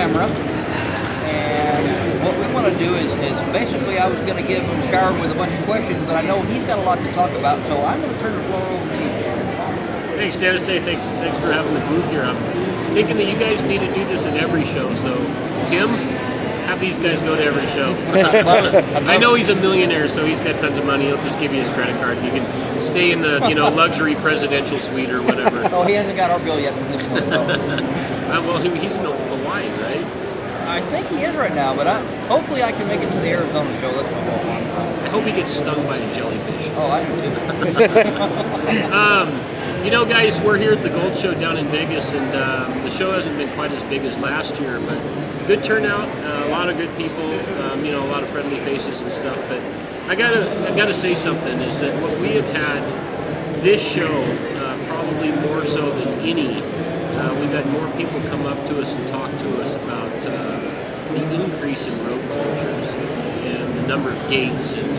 AMRA. And what we want to do is basically I was going to give him shower with a bunch of questions, but I know he's got a lot to talk about, so I'm going to turn the floor over to you, Shannon. Thanks, Dennis. Thanks for having the booth here. I'm thinking that you guys need to do this at every show. So, Tim, have these guys go to every show. I know he's a millionaire, so he's got tons of money. He'll just give you his credit card. You can stay in the luxury presidential suite or whatever. Oh, he hasn't got our bill yet from this one. Well, he's in Hawaii, right? I think he is right now, but hopefully I can make it to the Arizona show. That's my goal. I hope he gets stung by a jellyfish. Oh, I do too. Guys, we're here at the Gold Show down in Vegas, and the show hasn't been quite as big as last year, but good turnout, a lot of good people, a lot of friendly faces and stuff. But I gotta say something is that what we have had this show, probably more so than any, we've had more people come up to us and talk to us about the increase in road closures and the number of gates, and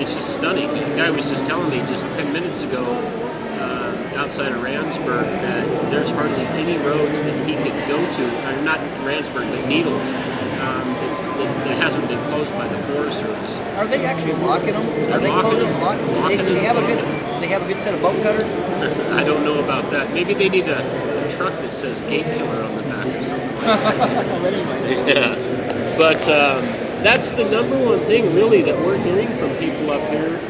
it's just stunning. The guy was just telling me just 10 minutes ago outside of Randsburg that there's hardly any roads that he could go to, or not Randsburg, but Needles, that hasn't been closed by the Forest Service. Are they actually locking them? Are they closing them? Do they have a good set of boat cutters? I don't know about that. Maybe they need a truck that says Gate Killer on the back or something like that. Yeah. But that's the number one thing, really, that we're hearing from people up here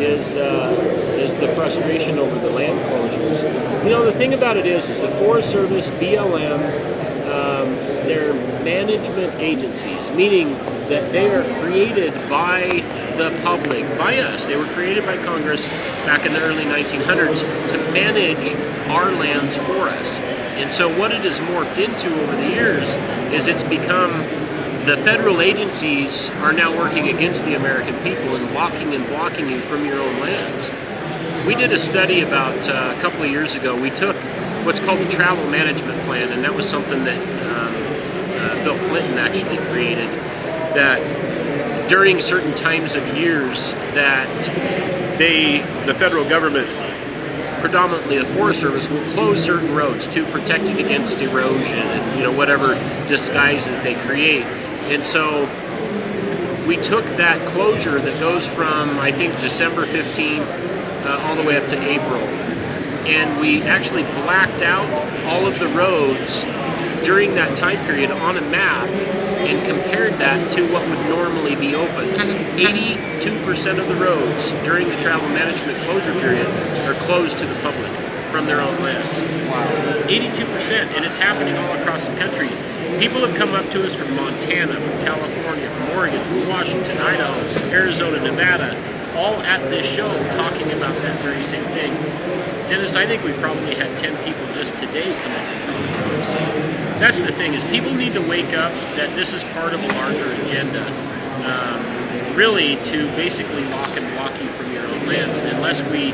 is the frustration over the land closures. The thing about it is the Forest Service, BLM, they're management agencies, meaning that they are created by the public, by us. They were created by Congress back in the early 1900s to manage our lands for us. And so what it has morphed into over the years is it's become the federal agencies are now working against the American people and blocking you from your own lands. We did a study about a couple of years ago. We took what's called the Travel Management Plan, and that was something that Bill Clinton actually created, that during certain times of years that the federal government, predominantly the Forest Service, will close certain roads to protect it against erosion and whatever disguise that they create. And so we took that closure that goes from, I think, December 15th all the way up to April, and we actually blacked out all of the roads during that time period on a map and compared that to what would normally be open. 82% of the roads during the travel management closure period are closed to the public from their own lands. Wow. 82%, and it's happening all across the country. People have come up to us from Montana, from California, from Oregon, from Washington, Idaho, Arizona, Nevada, all at this show talking about that very same thing. Dennis, I think we probably had 10 people just today come up and talk about it. So that's the thing, is people need to wake up that this is part of a larger agenda, really to basically lock and block you from your own lands. And unless we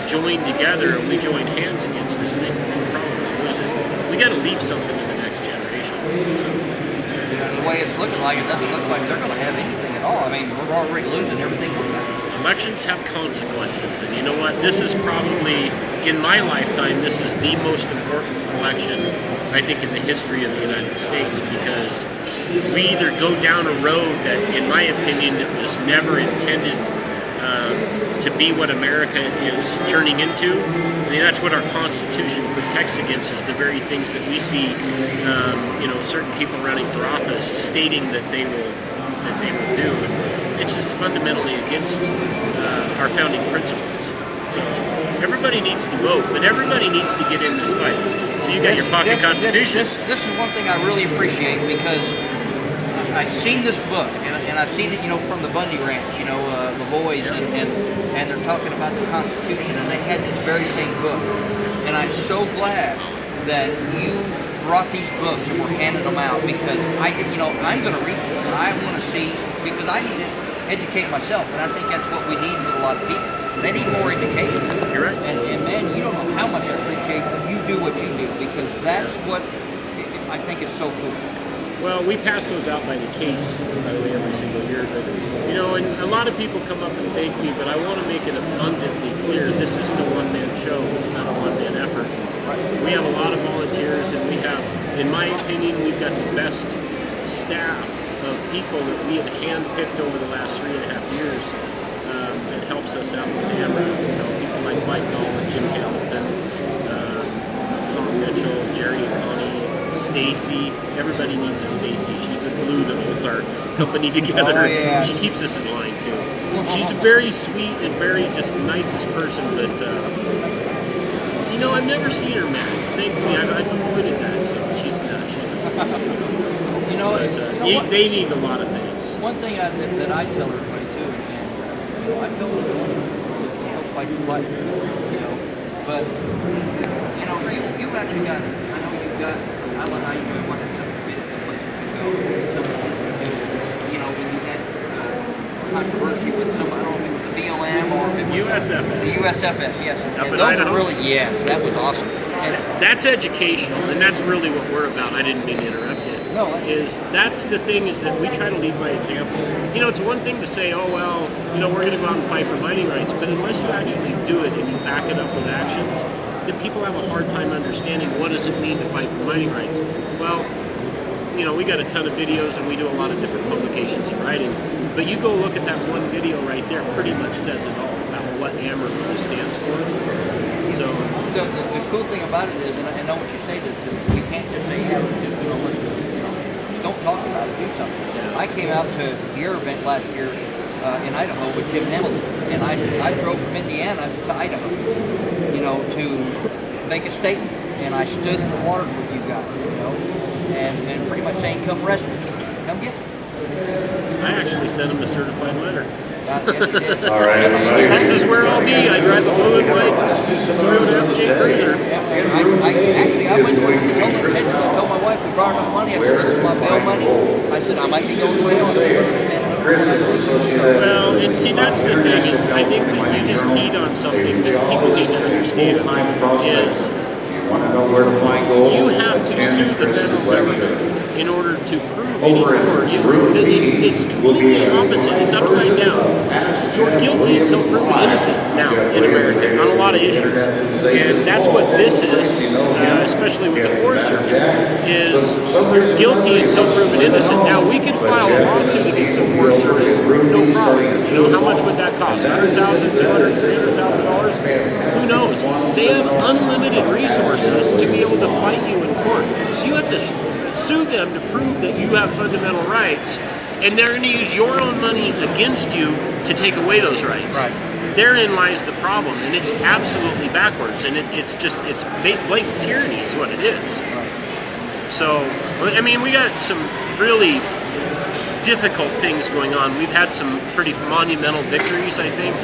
join together and we join hands against this thing, we'll probably lose it. We got to leave something to the next generation. The way it's looking like, it doesn't look like they're going to have anything at all. I mean, we're already losing everything we got. Elections have consequences, and you know what? This is probably, in my lifetime, this is the most important election, I think, in the history of the United States, because we either go down a road that, in my opinion, was never intended to be what America is turning into. I mean, that's what our Constitution protects against, is the very things that we see, certain people running for office stating that they will do. It's just fundamentally against our founding principles. So everybody needs to vote, but everybody needs to get in this fight. So you got your pocket constitution. This is one thing I really appreciate, because I've seen this book, and I've seen it, from the Bundy Ranch, the boys, and they're talking about the Constitution, and they had this very same book. And I'm so glad that you brought these books and we're handing them out, because I'm going to read them. I want to see, because I need to educate myself, and I think that's what we need with a lot of people. They need more education. You're right. And man, you don't know how much I appreciate you do what you do, because that's what I think is so cool. Well, we pass those out by the case, by the way, every single year. But, and a lot of people come up and thank me, but I want to make it abundantly clear this isn't a one-man show. It's not a one-man effort. We have a lot of volunteers, and we have in my opinion, we've got the best staff of people that we have handpicked over the last 3.5 years that helps us out with AMRA. You know, people like Mike Dahl, Jim Hamilton, Tom Mitchell, Jerry and Connie, Stacy. Everybody needs a Stacy. She's the glue that holds our company together. Oh, yeah. She keeps us in line too. She's very sweet and very just the nicest person. But you know, I've never seen her mad. Thankfully, I've avoided that. So she's not. You know, but, they need a lot of things. One thing that I tell everybody too, and you know, I tell them to fight your life, you know. But you know, you've actually got. I know you've got. I like how you want to places to go. Some you know, when you had controversy with some, I don't know if it was the BLM or if it was USFS. The USFS, yes. Up And in those Idaho? are really, yes, that was awesome. And That's educational, and that's really what we're about. I didn't mean to interrupt you. No, That's the thing, is that we try to lead by example. You know, it's one thing to say, oh, well, you know, we're going to go out and fight for mining rights, but unless you actually do it and you back it up with actions, then people have a hard time understanding what does it mean to fight for mining rights. Well, you know, we got a ton of videos and we do a lot of different publications and writings, but you go look at that one video right there, pretty much says it all about what AMRA really stands for. So the cool thing about it is, and I know what you say, that we can't just say, yeah, you know, don't talk about it, do something. I came out to your event last year in Idaho with Jim Hamilton, and I drove from Indiana to Idaho, you know, to make a statement, and I stood in the water with you guys, you know, and pretty much saying, come rescue me, come get me. I actually sent him a certified letter. All right, everybody. This is where I'll be. I drive a blue and white Toyota FJ Cruiser. I went to I told my wife we brought enough money. I said, this is my bail money. I said, I might be going to jail. Chris is associated. Well, and see, that's the thing, is I think that you just keyed on something that people need to understand is Want to know where to find gold? you have to sue the federal government in order to prove any Over more. in room It's completely opposite. It's upside down. You're guilty until proven innocent now in America on a lot of issues. And that's what this is, especially with the Forest Service, is you're guilty until proven innocent. Now, we could file a lawsuit against the Forest Service, no problem. You know, how much would that cost? $100,000, $200,000, $300,000? Who knows? They have unlimited resources to be able to fight you in court. So you have to sue them to prove that you have fundamental rights, and they're going to use your own money against you to take away those rights. Right. Therein lies the problem, and it's absolutely backwards, and it's blatant tyranny is what it is. So, I mean, we got some really difficult things going on. We've had some pretty monumental victories, I think,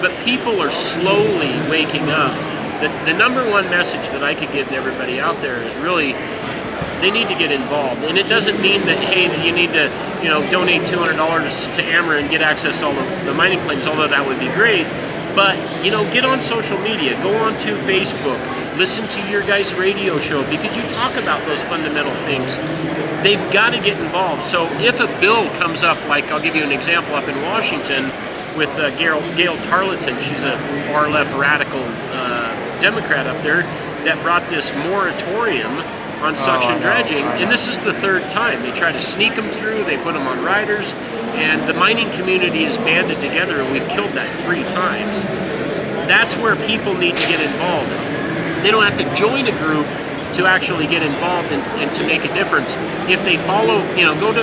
but people are slowly waking up. The number one message that I could give to everybody out there is really, they need to get involved. And it doesn't mean that, hey, that you need to, you know, donate $200 to AMRA and get access to all the mining claims, although that would be great. But, you know, get on social media, go on to Facebook, listen to your guys' radio show, because you talk about those fundamental things. They've got to get involved. So if a bill comes up, like I'll give you an example up in Washington with Gail Tarleton, she's a far-left radical Democrat up there, that brought this moratorium on suction dredging, and this is the third time. They try to sneak them through, they put them on riders, and the mining community is banded together, and we've killed that 3 times. That's where people need to get involved. They don't have to join a group to actually get involved and to make a difference. If they follow, you know, go to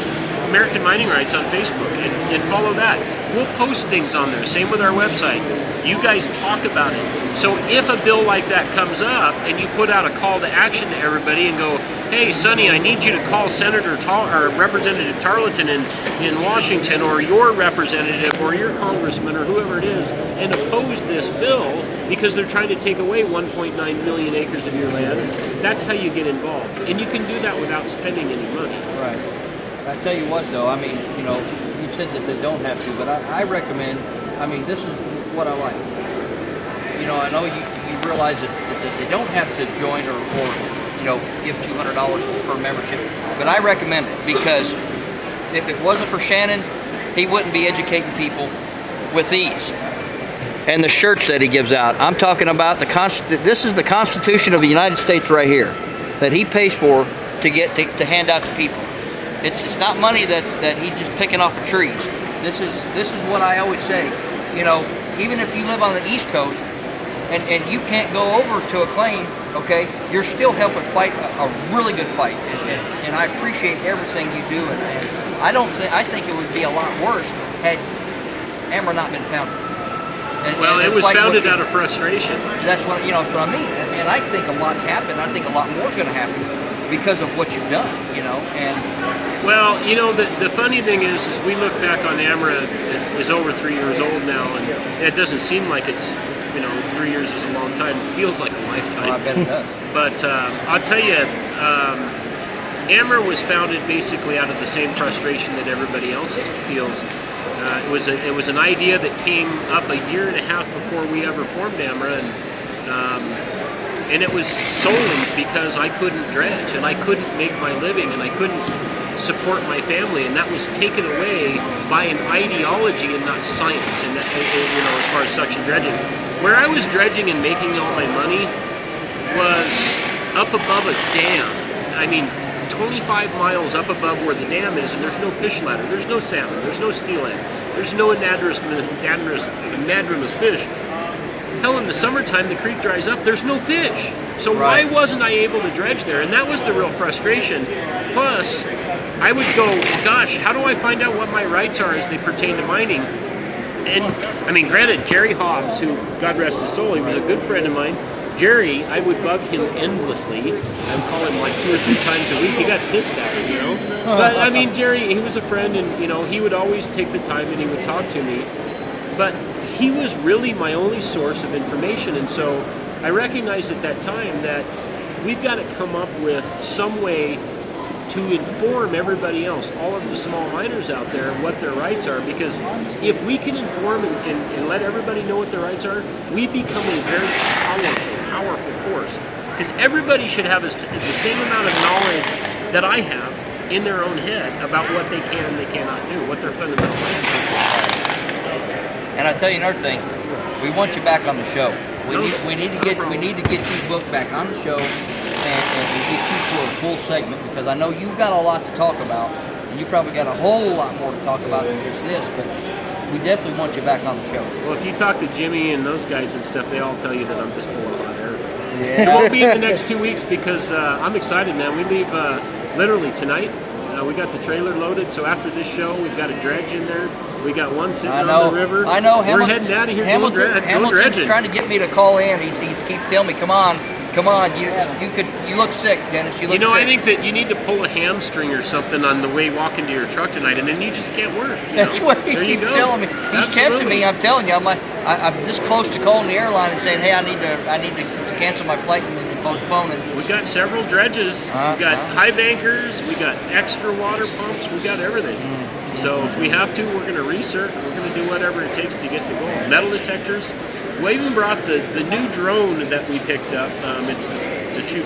American Mining Rights on Facebook and follow that. We'll post things on there. Same with our website. You guys talk about it. So if a bill like that comes up and you put out a call to action to everybody and go, hey, Sonny, I need you to call or Representative Tarleton in Washington, or your representative or your congressman or whoever it is, and oppose this bill because they're trying to take away 1.9 million acres of your land. That's how you get involved. And you can do that without spending any money. Right. I tell you what, though, I mean, you know, you said that they don't have to, but I recommend, I mean, this is what I like. You know, I know you realize that they don't have to join or you know, give $200 per membership, but I recommend it, because if it wasn't for Shannon, he wouldn't be educating people with these. And the shirts that he gives out. I'm talking about this is the Constitution of the United States right here. that he pays for to get to hand out to people. It's not money that he's just picking off of trees. This is what I always say. You know, even if you live on the East Coast and you can't go over to a claim, okay, you're still helping fight a really good fight. And I appreciate everything you do. And I think it would be a lot worse had AMRA not been founded. Well, it was founded out of frustration. That's what that's what I mean. And I think a lot's happened. I think a lot more is going to happen because of what you've done. And well, the funny thing is we look back on AMRA. It is over 3 years old now, and it doesn't seem like it's 3 years is a long time. It feels like a lifetime. I bet it does. But I'll tell you, AMRA was founded basically out of the same frustration that everybody else feels. It was an idea that came up a year and a half before we ever formed AMRA, and it was solely because I couldn't dredge and I couldn't make my living and I couldn't support my family, and that was taken away by an ideology and not science. And that, as far as suction dredging, where I was dredging and making all my money was up above a dam. I mean, 25 miles up above where the dam is, and there's no fish ladder, there's no salmon, there's no steelhead, there's no anadromous fish. Hell, in the summertime, the creek dries up, there's no fish. So why wasn't I able to dredge there? And that was the real frustration. Plus, I would go, gosh, how do I find out what my rights are as they pertain to mining? And, I mean, granted, Jerry Hobbs, who, God rest his soul, he was a good friend of mine. Jerry, I would bug him endlessly. I would call him like 2 or 3 times a week. He got pissed at me, But, I mean, Jerry, he was a friend, and, he would always take the time and he would talk to me. But he was really my only source of information, and so I recognized at that time that we've got to come up with some way to inform everybody else, all of the small miners out there, what their rights are, because if we can inform and let everybody know what their rights are, we become a very powerful force. Because everybody should have the same amount of knowledge that I have in their own head about what they can and they cannot do, what their fundamental rights are. And I tell you another thing, we want you back on the show. We need to get you booked back on the show and get you for a full segment, because I know you've got a lot to talk about, and you probably got a whole lot more to talk about than just this, but we definitely want you back on the show. Well, if you talk to Jimmy and those guys and stuff, they all tell you that I'm just full of hot air. Yeah. It won't be in the next 2 weeks because I'm excited, man. We leave literally tonight. We got the trailer loaded, so after this show, we've got a dredge in there. We got one sitting on the river. I know. We're heading out of here. Hamilton's trying to get me to call in. He keeps telling me, "Come on. You look sick, Dennis. You look sick." I think that you need to pull a hamstring or something on the way walking to your truck tonight, and then you just can't work. That's what he keeps telling me. He's tempting me. I'm telling you. I'm like, I'm this close to calling the airline and saying, "Hey, I need to cancel my flight and postpone it." We got several dredges. We got high bankers. We got extra water pumps. We got everything. So if we have to, we're going to recirc. We're going to do whatever it takes to get to goal. Metal detectors. We even brought the new drone that we picked up. It's to shoot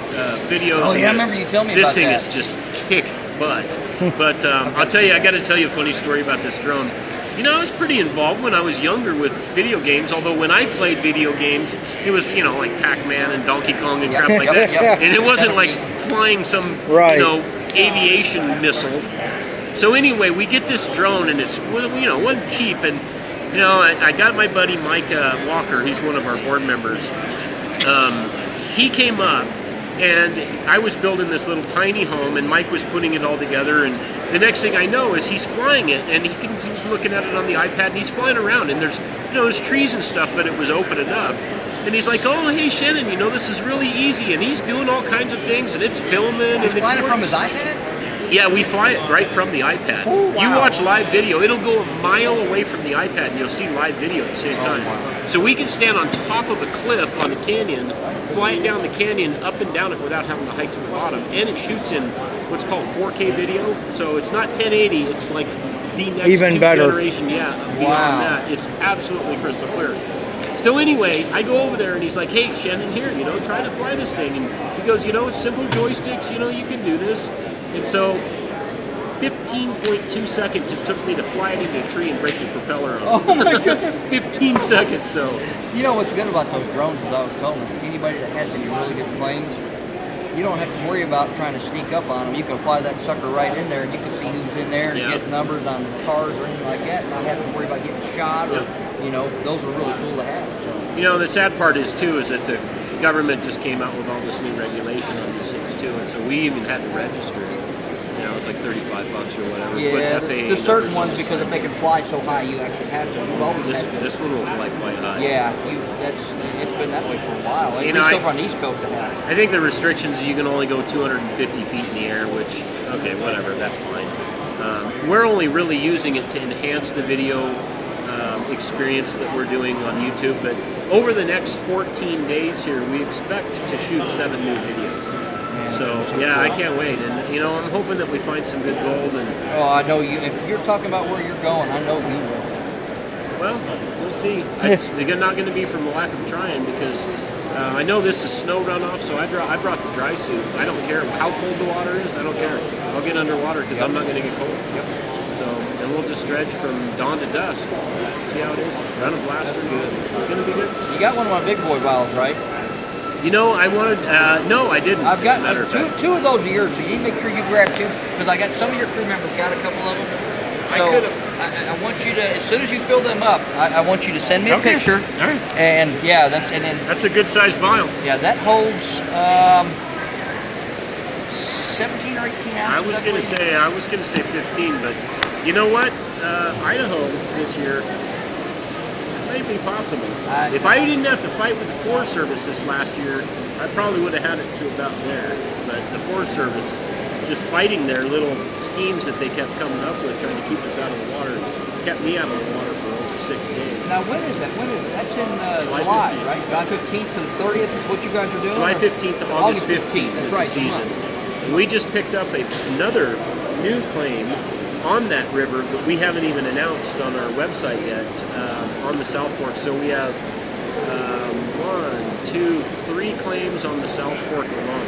videos. Oh yeah, I remember you telling me about that. This thing is just kick butt. But I'll tell you, I got to tell you a funny story about this drone. I was pretty involved when I was younger with video games, although when I played video games, it was, like Pac-Man and Donkey Kong and crap like that. And it wasn't like flying some, aviation missile. So anyway, we get this drone, and it's, wasn't cheap, and, I got my buddy Mike Walker, he's one of our board members. He came up, and I was building this little tiny home, and Mike was putting it all together, and the next thing I know is he's flying it, and he's looking at it on the iPad, and he's flying around, and there's trees and stuff, but it was open enough. And he's like, "Oh, hey, Shannon, this is really easy," and he's doing all kinds of things, and it's filming. He's flying it from his iPad? Yeah, we fly it right from the iPad. Oh, wow. You watch live video, it'll go a mile away from the iPad, and you'll see live video at the same time. Wow. So we can stand on top of a cliff on a canyon, fly it down the canyon, up and down it without having to hike to the bottom. And it shoots in what's called 4K video. So it's not 1080, it's like the next even better generation. Yeah, beyond that. It's absolutely crystal clear. So anyway, I go over there, and he's like, "Hey, Shannon, here, try to fly this thing." And he goes, "It's simple joysticks, you can do this." And so 15.2 seconds it took me to fly it into a tree and break the propeller on. Oh my goodness. 15 seconds, so. What's good about those drones, as I was told, anybody that has any really good planes, you don't have to worry about trying to sneak up on them. You can fly that sucker right in there, and you can see who's in there and get numbers on cars or anything like that, and not have to worry about getting shot or, you know, those are really cool to have. So. You know, the sad part is, too, is that the government just came out with all this new regulation on these things, too, and so we even had to register. You know, it's like $35 or whatever. Yeah, there's certain ones because if they can fly so high, you actually have to. You've always had to. This one will fly quite high. Yeah, it's been that way for a while. At least over on the East Coast, it has. I think the restrictions, you can only go 250 feet in the air, which, okay, whatever, that's fine. We're only really using it to enhance the video experience that we're doing on YouTube, but over the next 14 days here, we expect to shoot 7 new videos. So, yeah, I can't wait. And, you know, I'm hoping that we find some good gold. And oh, I know you. If you're talking about where you're going, I know you will. Well, we'll see. It's not going to be from a lack of trying because I know this is snow runoff, so I brought the dry suit. I don't care how cold the water is. I don't care. I'll get underwater because I'm not going to get cold. So, and we'll just dredge from dawn to dusk. See how it is. Run a blaster. Good. It's going to be good. You got one of my big boy vials, right? You know, I wanted, no, I didn't. I've got two of those of yours, so you make sure you grab 2, because I got some of your crew members got a couple of them. So I want you to, as soon as you fill them up, I want you to send me a picture. All right. And yeah, that's a good sized vial. Yeah, that holds 17 or 18 ounces. I was gonna say 15, but you know what? Idaho this year. May be possible. If I didn't have to fight with the Forest Service this last year, I probably would have had it to about there. But the Forest Service, just fighting their little schemes that they kept coming up with, trying to keep us out of the water, kept me out of the water for over 6 days. Now, when is that? That's in July, right? July 15th to the 30th is what you guys are doing? July 15th to August 15th is the season. And we just picked up another new claim on that river, but we haven't even announced on our website yet, on the South Fork. So we have 1, 2, 3 claims on the South Fork alone.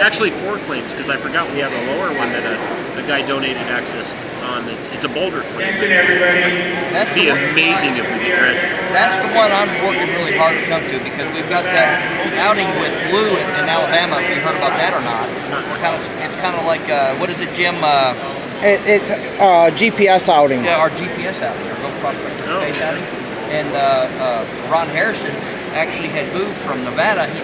Actually 4 claims, because I forgot we have a lower one that a guy donated access on. It's a boulder claim. It'd be amazing if we could dredge it. That's the one I'm working really hard to come to, because we've got that outing with Blue in Alabama. If you heard about that or not? It's kind of like, what is it, Jim? It's GPS outing. Yeah, our GPS outing, our Go Prospect Space outing. And Ron Harrison actually had moved from Nevada. Of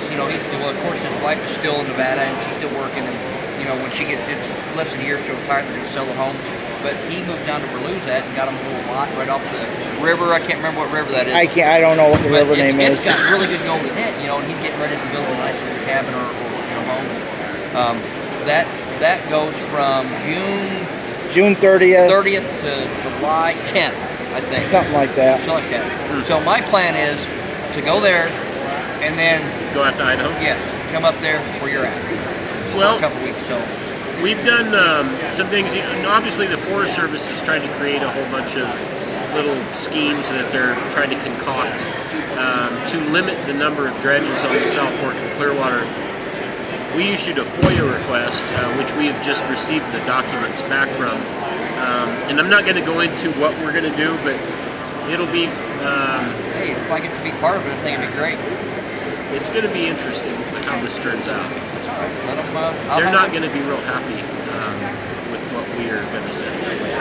course, his wife is still in Nevada, and she's still working. And when she gets less than a year, she'll retire and sell the home. But he moved down to Berluzat and got him a little lot right off the river. I can't remember what river that is. I don't know what the river name is. It's got really good gold in it, and he's getting ready to build a nice little cabin or home. That goes from June 30th to July 10th, I think. Something like that. Something like that. So my plan is to go there and then go out to Idaho. Yes, come up there where you're at. Well, for a couple weeks. So we've done some things. Obviously, the Forest Service is trying to create a whole bunch of little schemes that they're trying to concoct to limit the number of dredges on the South Fork and Clearwater. We issued a FOIA request, which we have just received the documents back from. And I'm not going to go into what we're going to do, but it'll be... hey, if I get to be part of it, I think it'd be great. It's going to be interesting how this turns out. It's all right. Let them, they're not going to be real happy with what we are going to send their way.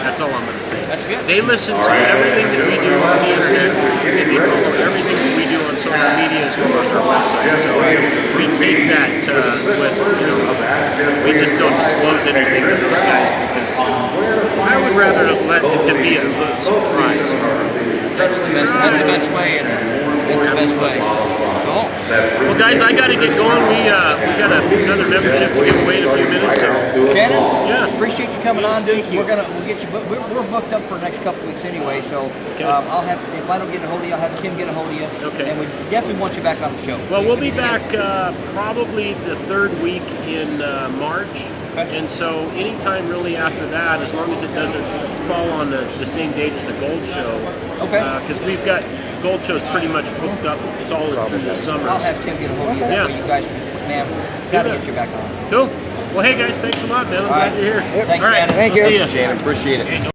That's all I'm going to say. That's good. They listen to everything that we do on the internet, and they follow everything that we do on social media as well as our website. So we take that with, we just don't disclose anything to those guys because I would rather let it to be a little surprise. That's the best way, and it's the best way. Cool. Well, guys, I got to get going. We got another membership to give away in a few minutes. So, Shannon, yeah, appreciate you coming on, dude. We'll get you. We're booked up for the next couple weeks anyway. So I'll have, if I don't get a hold of you, I'll have Kim get a hold of you. Okay. And we definitely want you back on the show. Well, we'll be back probably the 3rd week in March. Okay. And so anytime really after that, as long as it doesn't fall on the same date as the Gold Show. Okay. Because we've got Gold Show's pretty much booked up solid through the summer. I'll have Tim get a hold of you. That way you guys can, man, got to get you back on. Cool. Well, hey guys, thanks a lot, man. I'm glad you're here. Thanks, all right. Shannon. Thank you. See you. Shannon, appreciate it.